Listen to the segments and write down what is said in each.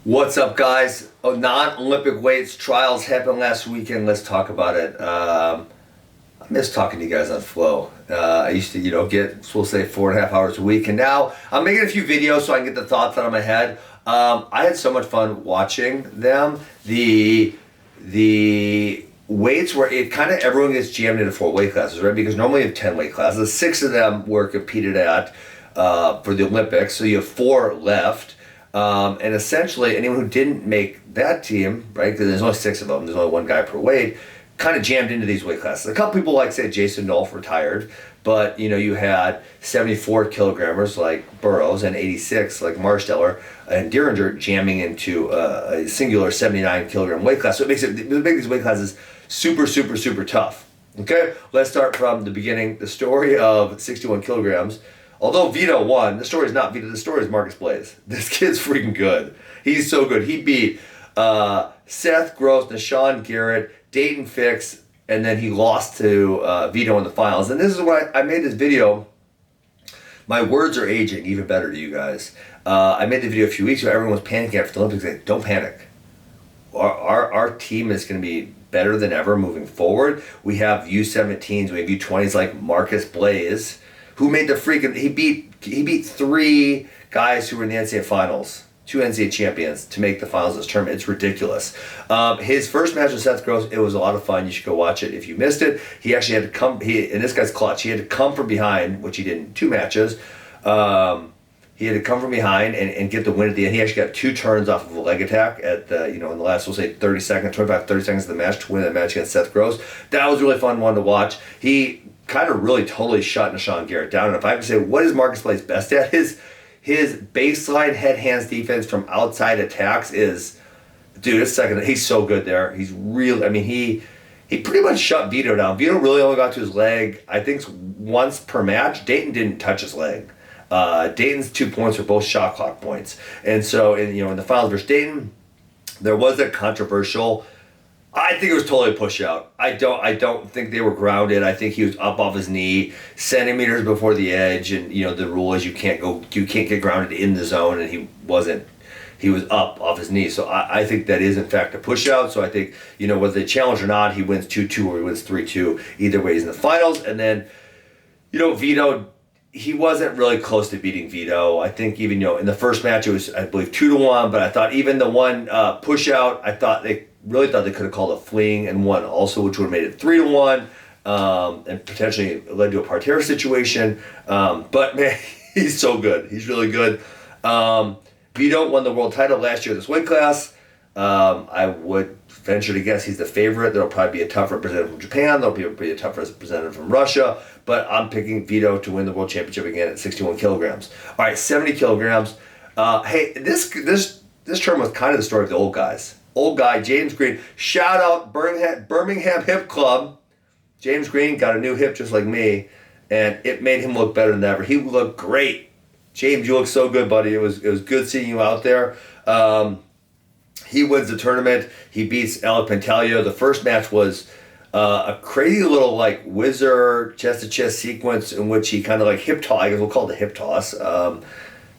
What's up, guys? Non-Olympic weights trials happened last weekend. Let's talk about it. I miss talking to you guys on Flow. I used to, get, we'll say 4.5 hours a week, and now I'm making a few videos so I can get the thoughts out of my head. I had so much fun watching them. The weights were, it kind of, everyone gets jammed into 4 weight classes, right? Because normally you have 10 weight classes. 6 of them were competed at for the Olympics, so you have 4 left. And essentially, anyone who didn't make that team, right, because there's only 6 of them, there's only 1 guy per weight, kind of jammed into these weight classes. A couple people, like, say, Jason Dolph retired, but, you had 74 kilogramers like Burrows and 86 like Marsteller and Dieringer jamming into a singular 79 kilogram weight class. So it makes these weight classes super, super, super tough. Okay, let's start from the beginning. The story of 61 kilograms. Although Vito won, the story is not Vito, the story is Marcus Blaze. This kid's freaking good. He's so good. He beat Seth Gross, Nashawn Garrett, Dayton Fix, and then he lost to Vito in the finals. And this is why I made this video. My words are aging even better to you guys. I made the video a few weeks ago. Everyone was panicking after the Olympics. Like, don't panic. Our team is going to be better than ever moving forward. We have U17s, we have U20s like Marcus Blaze, who made the freaking, he beat 3 guys who were in the NCAA finals, 2 NCAA champions, to make the finals of this tournament. It's ridiculous. His first match with Seth Gross, it was a lot of fun. You should go watch it if you missed it. He actually had to come, and this guy's clutch, he had to come from behind, which he did in 2 matches. He had to come from behind and get the win at the end. He actually got 2 turns off of a leg attack at the, in the last, we'll say 30 seconds of the match to win that match against Seth Gross. That was a really fun one to watch. He kind of really totally shut Nashawn Garrett down. And if I have to say, what is Marcus Blaze best at? His baseline head-hands defense from outside attacks is, dude, it's second. He's so good there. He's real. I mean, he pretty much shut Vito down. Vito really only got to his leg, I think, once per match. Dayton didn't touch his leg. Dayton's 2 points were both shot clock points. And so, in the finals versus Dayton, there was a controversial, I think it was totally a push out. I don't think they were grounded. I think he was up off his knee, centimeters before the edge, and the rule is you can't get grounded in the zone, and he was up off his knee. So I think that is in fact a push out. So I think, whether they challenge or not, he wins 2-2 or he wins 3-2. Either way, he's in the finals. And then, Vito, he wasn't really close to beating Vito. I think even, in the first match it was, I believe, 2-1, but I thought even the one push out, I thought they could have called a fleeing and won also, which would have made it 3-1, and potentially led to a parterre situation. But man, he's so good. He's really good. Vito won the world title last year in this weight class. I would venture to guess he's the favorite. There'll probably be a tough representative from Japan. There'll be a tough representative from Russia. But I'm picking Vito to win the world championship again at 61 kilograms. All right, 70 kilograms. Hey, this term was kind of the story of the old guys. Old guy, James Green. Shout out Birmingham Hip Club. James Green got a new hip just like me, and it made him look better than ever. He looked great. James, you look so good, buddy. It was good seeing you out there. He wins the tournament. He beats Alec Pantaleo. The first match was a crazy little whizzer chest-to-chest sequence in which he kind of hip toss. I guess we'll call it the hip toss.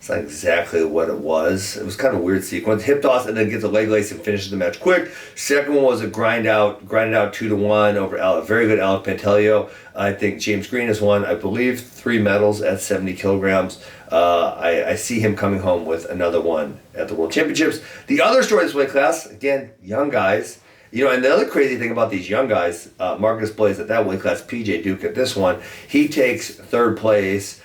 It's not exactly what it was. It was kind of a weird sequence. Hip toss and then gets a leg lace and finishes the match quick. Second one was a grinded out 2-1 over a very good Alec Pantaleo. I think James Green has won, I believe, 3 medals at 70 kilograms. I see him coming home with another one at the World Championships. The other story of this weight class, again, young guys. And the other crazy thing about these young guys, Marcus Blaze at that weight class, PJ Duke at this one, he takes 3rd place,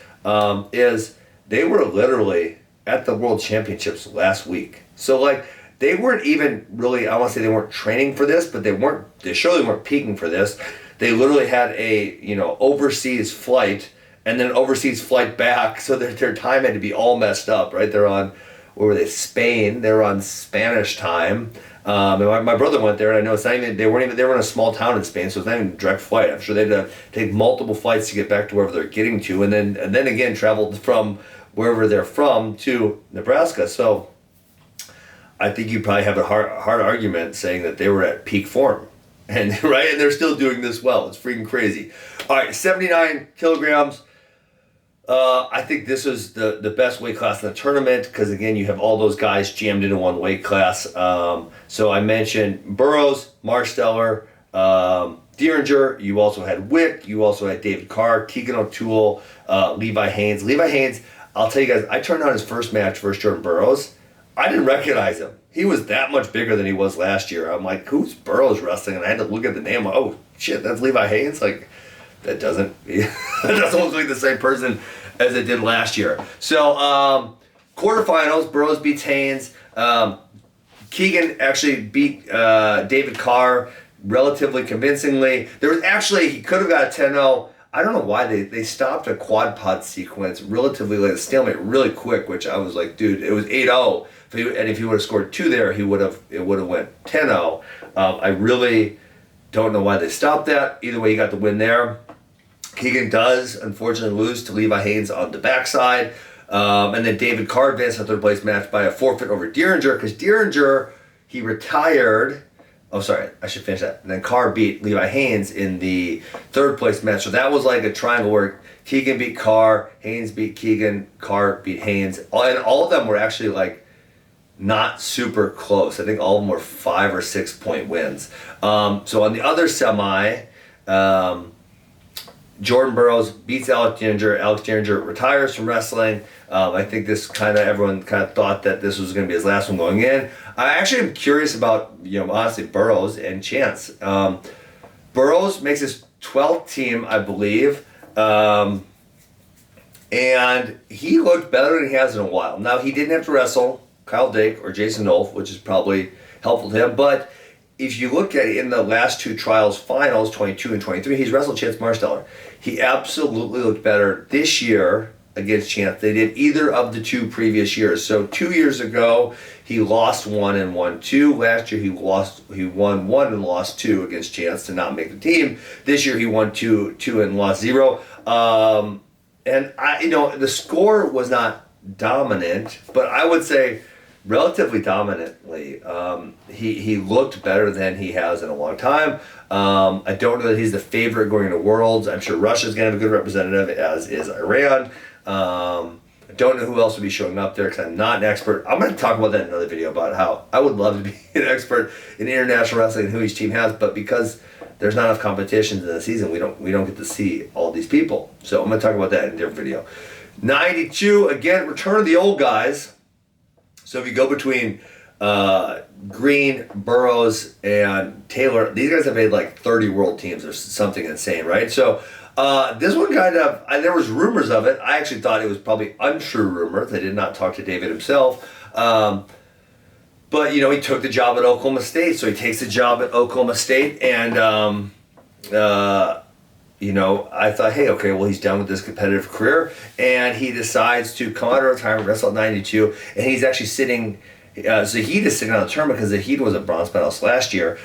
is they were literally at the World Championships last week. So they weren't even really, I want to say they weren't training for this, but they surely weren't peaking for this. They literally had a, overseas flight and then an overseas flight back, so their time had to be all messed up, right? They're on, where were they? Spain. They were on Spanish time. And my brother went there, and I know it's not even, they were in a small town in Spain, so it's not even a direct flight. I'm sure they had to take multiple flights to get back to wherever they're getting to, and then again traveled from wherever they're from to Nebraska. So I think you probably have a hard argument saying that they were at peak form, and they're still doing this well. It's freaking crazy. All right, 79 kilograms. I think this is the best weight class in the tournament because, again, you have all those guys jammed into one weight class. So I mentioned Burrows, Marsteller, Dieringer. You also had Wick. You also had David Carr, Keegan O'Toole, Levi Haynes. Levi Haynes, I'll tell you guys, I turned on his first match versus Jordan Burrows. I didn't recognize him. He was that much bigger than he was last year. I'm like, who's Burrows wrestling? And I had to look at the name. Oh, shit, that's Levi Haynes? Like, that doesn't look like the same person as it did last year. So, quarterfinals, Burrows beats Haynes. Keegan actually beat David Carr relatively convincingly. There was actually, he could have got a 10-0. I don't know why they stopped a quad pod sequence relatively late, a stalemate really quick, which I was like, dude, it was 8-0. And if he would have scored 2 there, it would have went 10-0. I really don't know why they stopped that. Either way, he got the win there. Keegan does, unfortunately, lose to Levi Haynes on the backside. And then David Carr advanced to third place match by a forfeit over Dieringer because Dieringer, he retired. Oh, sorry, I should finish that. And then Carr beat Levi Haynes in the third place match. So that was like a triangle where Keegan beat Carr, Haynes beat Keegan, Carr beat Haynes. And all of them were actually like not super close. I think all of them were 5 or 6 point wins. So on the other semi, Jordan Burrows beats Alex Dieringer. Alex Dieringer retires from wrestling. I think everyone thought that this was going to be his last one going in. I actually am curious about, honestly, Burrows and Chance. Burrows makes his 12th team, I believe. And he looked better than he has in a while. Now, he didn't have to wrestle Kyle Dake or Jason Nolf, which is probably helpful to him. But if you look at it in the last 2 trials finals, 22 and 23, he's wrestled Chance Marsteller. He absolutely looked better this year against Chance than they did either of the 2 previous years. So 2 years ago, he lost 1 and won 2. Last year, he won 1 and lost 2 against Chance to not make the team. This year, he won 2 and lost 0. And the score was not dominant, but I would say relatively dominantly. He looked better than he has in a long time. I don't know that he's the favorite going into Worlds. I'm sure Russia's going to have a good representative, as is Iran. I don't know who else will be showing up there because I'm not an expert. I'm going to talk about that in another video about how I would love to be an expert in international wrestling and who each team has, but because there's not enough competitions in the season, we don't get to see all these people. So I'm going to talk about that in a different video. 92, again, return of the old guys. So if you go between Green, Burrows, and Taylor, these guys have made like 30 world teams or something insane, right? So this one there was rumors of it. I actually thought it was probably untrue rumors. They did not talk to David himself. But, he took the job at Oklahoma State. So he takes the job at Oklahoma State and, I thought, hey, okay, well, he's done with this competitive career, and he decides to come out of retirement, wrestle at 92, and he's actually sitting, Zahid is sitting on the tournament because Zahid was a bronze medalist last year,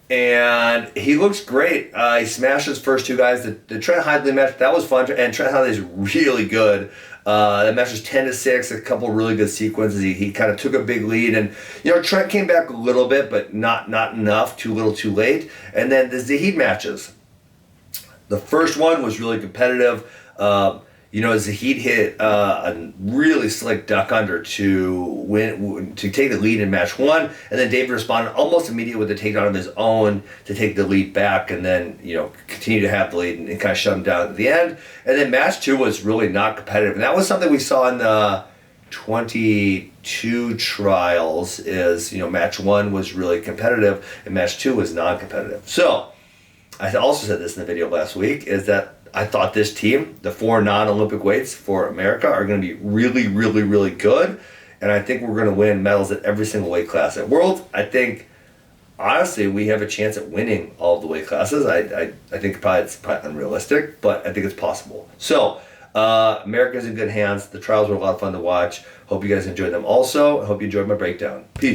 and he looks great. He smashed his first 2 guys. The Trent Hidley match, that was fun, and Trent Hidley's really good. That match was 10-6, a couple really good sequences. He kind of took a big lead, and Trent came back a little bit, but not enough, too little, too late. And then the Zahid matches. The first one was really competitive. Zahid hit a really slick duck under to take the lead in match 1, and then David responded almost immediately with a takedown of his own to take the lead back, and then continue to have the lead and kind of shut him down at the end. And then match 2 was really not competitive, and that was something we saw in the 22 trials. Is match 1 was really competitive, and match 2 was non-competitive. So I also said this in the video last week, is that I thought this team, the 4 non-Olympic weights for America, are going to be really, really, really good. And I think we're going to win medals at every single weight class at Worlds. I think, honestly, we have a chance at winning all of the weight classes. I think it's probably unrealistic, but I think it's possible. So, America's in good hands. The trials were a lot of fun to watch. Hope you guys enjoyed them also. I hope you enjoyed my breakdown. Peace.